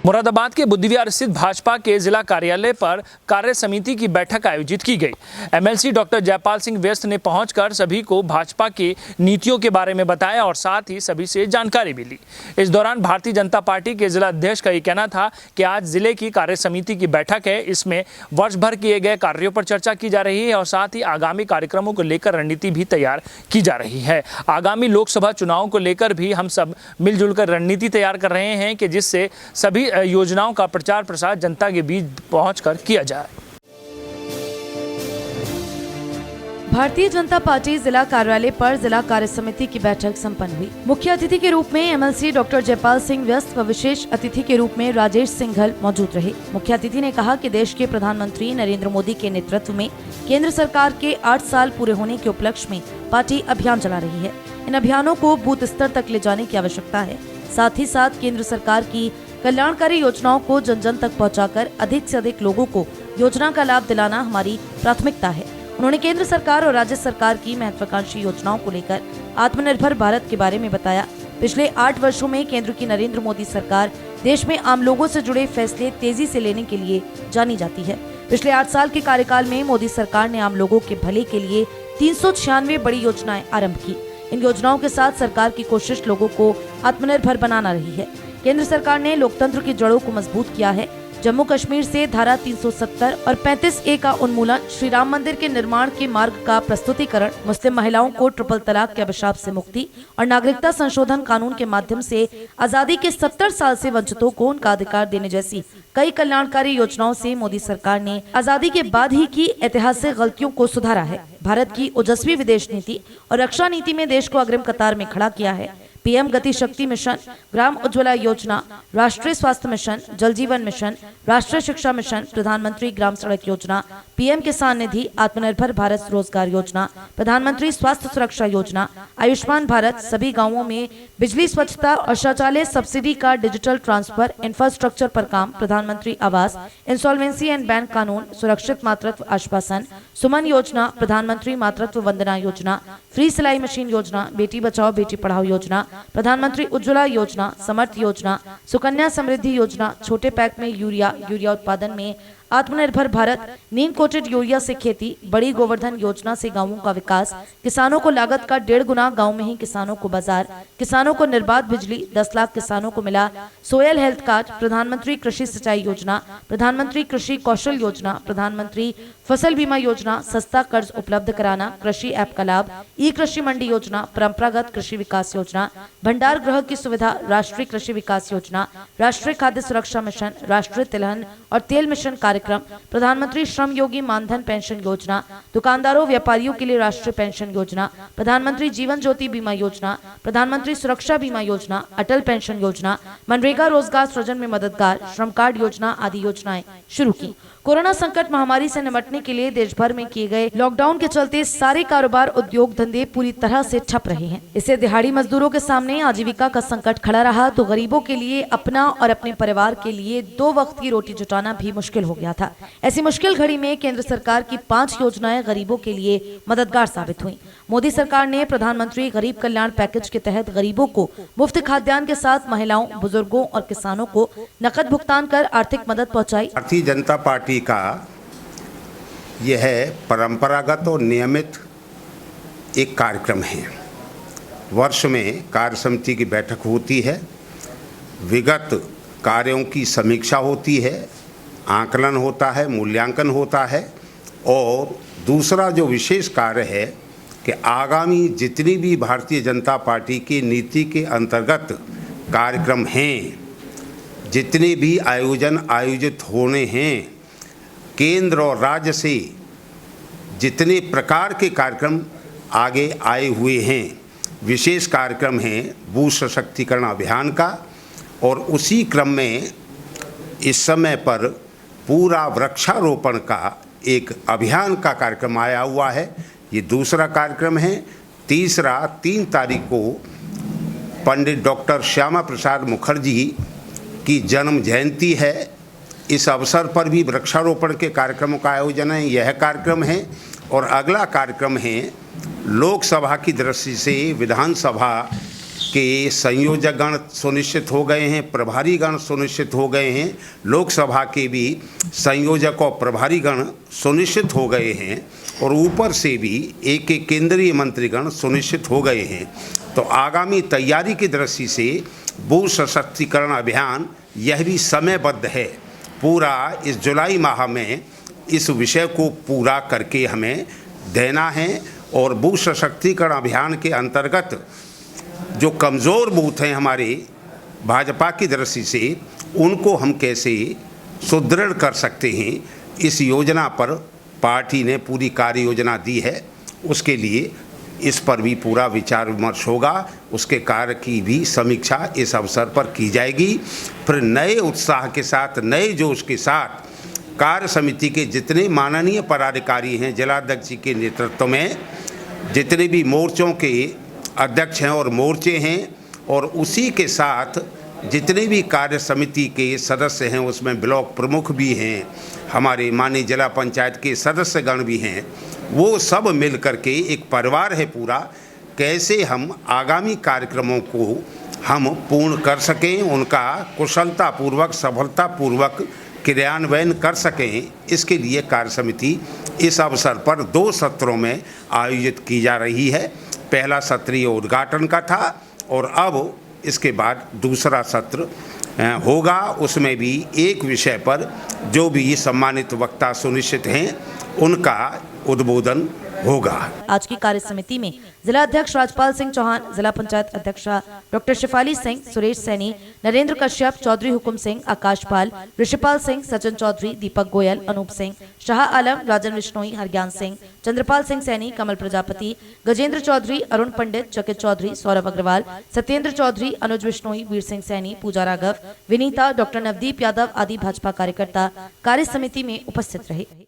मुरादाबाद के बुद्धविहार स्थित भाजपा के जिला कार्यालय पर कार्य समिति की बैठक आयोजित की गई। एमएलसी डॉक्टर जयपाल सिंह व्यस्त ने पहुंचकर सभी को भाजपा की नीतियों के बारे में बताया और साथ ही सभी से जानकारी भी ली। इस दौरान भारतीय जनता पार्टी के जिला अध्यक्ष का ये कहना था कि आज जिले की कार्य समिति की बैठक है, इसमें वर्ष भर किए गए कार्यों पर चर्चा की जा रही है और साथ ही आगामी कार्यक्रमों को लेकर रणनीति भी तैयार की जा रही है। आगामी लोकसभा चुनाव को लेकर भी हम सब मिलजुल कर रणनीति तैयार कर रहे हैं कि जिससे सभी योजनाओं का प्रचार प्रसार जनता के बीच पहुंचकर किया जाए। भारतीय जनता पार्टी जिला कार्यालय पर जिला कार्य समिति की बैठक संपन्न हुई। मुख्य अतिथि के रूप में एमएलसी डॉक्टर जयपाल सिंह व्यस्त व विशेष अतिथि के रूप में राजेश सिंघल मौजूद रहे। मुख्य अतिथि ने कहा कि देश के प्रधानमंत्री नरेंद्र मोदी के नेतृत्व में केंद्र सरकार के 8 साल पूरे होने के उपलक्ष्य में पार्टी अभियान चला रही है। इन अभियानों को बूथ स्तर तक ले जाने की आवश्यकता है। साथ ही साथ केंद्र सरकार की कल्याणकारी योजनाओं को जन जन तक पहुंचाकर अधिक से अधिक लोगों को योजना का लाभ दिलाना हमारी प्राथमिकता है। उन्होंने केंद्र सरकार और राज्य सरकार की महत्वाकांक्षी योजनाओं को लेकर आत्मनिर्भर भारत के बारे में बताया। पिछले 8 वर्षों में केंद्र की नरेंद्र मोदी सरकार देश में आम लोगों से जुड़े फैसले तेजी से लेने के लिए जानी जाती है। पिछले 8 साल के कार्यकाल में मोदी सरकार ने आम लोगों के भले के लिए 396 बड़ी योजनाएं आरम्भ की। इन योजनाओं के साथ सरकार की कोशिश लोगों को आत्मनिर्भर बनाना रही है। केंद्र सरकार ने लोकतंत्र की जड़ों को मजबूत किया है। जम्मू कश्मीर से धारा 370 और 35A का उन्मूलन, श्री राम मंदिर के निर्माण के मार्ग का प्रस्तुतिकरण, मुस्लिम महिलाओं को ट्रिपल तलाक के अभिशाप से मुक्ति और नागरिकता संशोधन कानून के माध्यम से आजादी के 70 साल से वंचितों को उनका अधिकार देने जैसी कई कल्याणकारी योजनाओं से मोदी सरकार ने आजादी के बाद ही की ऐतिहासिक गलतियों को सुधारा है। भारत की ओजस्वी विदेश नीति और रक्षा नीति में देश को अग्रिम कतार में खड़ा किया है। पीएम गति शक्ति मिशन, ग्राम उज्ज्वला योजना, राष्ट्रीय स्वास्थ्य मिशन, जल जीवन मिशन, राष्ट्रीय शिक्षा मिशन, प्रधानमंत्री ग्राम सड़क योजना, पीएम किसान निधि, आत्मनिर्भर भारत रोजगार योजना, प्रधानमंत्री स्वास्थ्य सुरक्षा योजना, आयुष्मान भारत, सभी गांवों में बिजली, स्वच्छता और शौचालय सब्सिडी का डिजिटल ट्रांसफर, इंफ्रास्ट्रक्चर पर काम, प्रधानमंत्री आवास, इंसॉल्वेंसी एंड बैंक कानून, सुरक्षित मातृत्व आश्वासन, सुमन योजना, प्रधानमंत्री मातृत्व वंदना योजना, फ्री सिलाई मशीन योजना, बेटी बचाओ बेटी पढ़ाओ योजना, प्रधानमंत्री उज्ज्वला योजना, समर्थ योजना, सुकन्या समृद्धि योजना, छोटे पैक में यूरिया उत्पादन में आत्मनिर्भर भारत, नीम कोटेड यूरिया से खेती, बड़ी गोवर्धन योजना से गांवों का विकास, किसानों को लागत का 1.5 गुना, गांव में ही किसानों को बाजार, किसानों को निर्बाध बिजली, 10 लाख किसानों को मिला सोयल हेल्थ कार्ड, प्रधानमंत्री कृषि सिंचाई योजना, प्रधानमंत्री कृषि कौशल योजना, प्रधानमंत्री फसल बीमा योजना, सस्ता कर्ज उपलब्ध कराना, कृषि ऐप का लाभ, ई कृषि मंडी योजना, परंपरागत कृषि विकास योजना, भंडार गृह की सुविधा, राष्ट्रीय कृषि विकास योजना, राष्ट्रीय खाद्य सुरक्षा मिशन, राष्ट्रीय तिलहन और तेल मिशन कार्यक्रम, प्रधानमंत्री श्रम योगी मानधन पेंशन योजना, दुकानदारों व्यापारियों के लिए राष्ट्रीय पेंशन योजना, प्रधानमंत्री जीवन ज्योति बीमा योजना, प्रधानमंत्री सुरक्षा बीमा योजना, अटल पेंशन योजना, मनरेगा रोजगार सृजन में मददगार, श्रम कार्ड योजना आदि योजनाएं शुरू की। कोरोना संकट महामारी से निपटने के लिए देश भर में किए गए लॉकडाउन के चलते सारे कारोबार, उद्योग धंधे पूरी तरह से ठप रहे हैं। इससे दिहाड़ी मजदूरों के सामने आजीविका का संकट खड़ा रहा तो गरीबों के लिए अपना और अपने परिवार के लिए 2 वक्त की रोटी जुटाना भी मुश्किल हो गया था। ऐसी मुश्किल घड़ी में केंद्र सरकार की 5 योजनाएं गरीबों के लिए मददगार साबित हुई। मोदी सरकार ने प्रधानमंत्री गरीब कल्याण पैकेज के तहत गरीबों को मुफ्त खाद्यान्न के साथ महिलाओं, बुजुर्गों और किसानों को नकद भुगतान कर आर्थिक मदद पहुंचाई। भारतीय जनता पार्टी का यह परंपरागत और नियमित एक कार्यक्रम है। वर्ष में कार्य समिति की बैठक होती है, विगत कार्यों की समीक्षा होती है, आकलन होता है, मूल्यांकन होता है और दूसरा जो विशेष कार्य है कि आगामी जितनी भी भारतीय जनता पार्टी की नीति के अंतर्गत कार्यक्रम हैं, जितने भी आयोजन आयोजित होने हैं, केंद्र और राज्य से जितने प्रकार के कार्यक्रम आगे आए हुए हैं, विशेष कार्यक्रम हैं भू सशक्तिकरण अभियान का और उसी क्रम में इस समय पर पूरा वृक्षारोपण का एक अभियान का कार्यक्रम आया हुआ है। ये दूसरा कार्यक्रम है। तीसरा 3 तारीख को पंडित डॉक्टर श्यामा प्रसाद मुखर्जी की जन्म जयंती है। इस अवसर पर भी वृक्षारोपण के कार्यक्रमों का आयोजन है। यह कार्यक्रम है और अगला कार्यक्रम है लोकसभा की दृष्टि से विधानसभा कि संयोजकगण सुनिश्चित हो गए हैं, प्रभारीगण सुनिश्चित हो गए हैं, लोकसभा के भी संयोजक और प्रभारीगण सुनिश्चित हो गए हैं और ऊपर से भी एक एक केंद्रीय मंत्रीगण सुनिश्चित हो गए हैं। तो आगामी तैयारी की दृष्टि से बूथ सशक्तिकरण अभियान यह भी समयबद्ध है। पूरा इस जुलाई माह में इस विषय को पूरा करके हमें देना है और बूथ सशक्तिकरण अभियान के अंतर्गत जो कमज़ोर बूथ हैं हमारे भाजपा की दृष्टि से, उनको हम कैसे सुदृढ़ कर सकते हैं, इस योजना पर पार्टी ने पूरी कार्य योजना दी है। उसके लिए इस पर भी पूरा विचार विमर्श होगा, उसके कार्य की भी समीक्षा इस अवसर पर की जाएगी। फिर नए उत्साह के साथ, नए जोश के साथ कार्य समिति के जितने माननीय पदाधिकारी हैं, जिलाध्यक्ष जी के नेतृत्व में जितने भी मोर्चों के अध्यक्ष हैं और मोर्चे हैं, और उसी के साथ जितने भी कार्य समिति के सदस्य हैं, उसमें ब्लॉक प्रमुख भी हैं, हमारे माननीय जिला पंचायत के सदस्यगण भी हैं, वो सब मिल करके एक परिवार है पूरा, कैसे हम आगामी कार्यक्रमों को हम पूर्ण कर सकें, उनका कुशलतापूर्वक, सफलतापूर्वक क्रियान्वयन कर सकें, इसके लिए कार्य समिति इस अवसर पर 2 सत्रों में आयोजित की जा रही है। पहला सत्र ये उद्घाटन का था और अब इसके बाद दूसरा सत्र होगा। उसमें भी एक विषय पर जो भी सम्मानित वक्ता सुनिश्चित हैं उनका उद्बोधन होगा। आज की कार्य समिति में जिला अध्यक्ष राजपाल सिंह चौहान, जिला पंचायत अध्यक्षा डॉक्टर शिफाली सिंह, सुरेश सैनी, नरेंद्र कश्यप, चौधरी हुकुम सिंह, आकाश पाल, ऋषिपाल सिंह, सचिन चौधरी, दीपक गोयल, अनूप सिंह, शाह आलम, राजन विश्नोई, हरज्ञान सिंह, चंद्रपाल सिंह सैनी, कमल प्रजापति, गजेंद्र चौधरी, अरुण पंडित, चकित चौधरी, सौरभ अग्रवाल, सत्येंद्र चौधरी, अनुज विश्नोई, वीर सिंह सैनी, पूजा राघव, विनीता, डॉक्टर नवदीप यादव आदि भाजपा कार्यकर्ता कार्य समिति में उपस्थित रहे।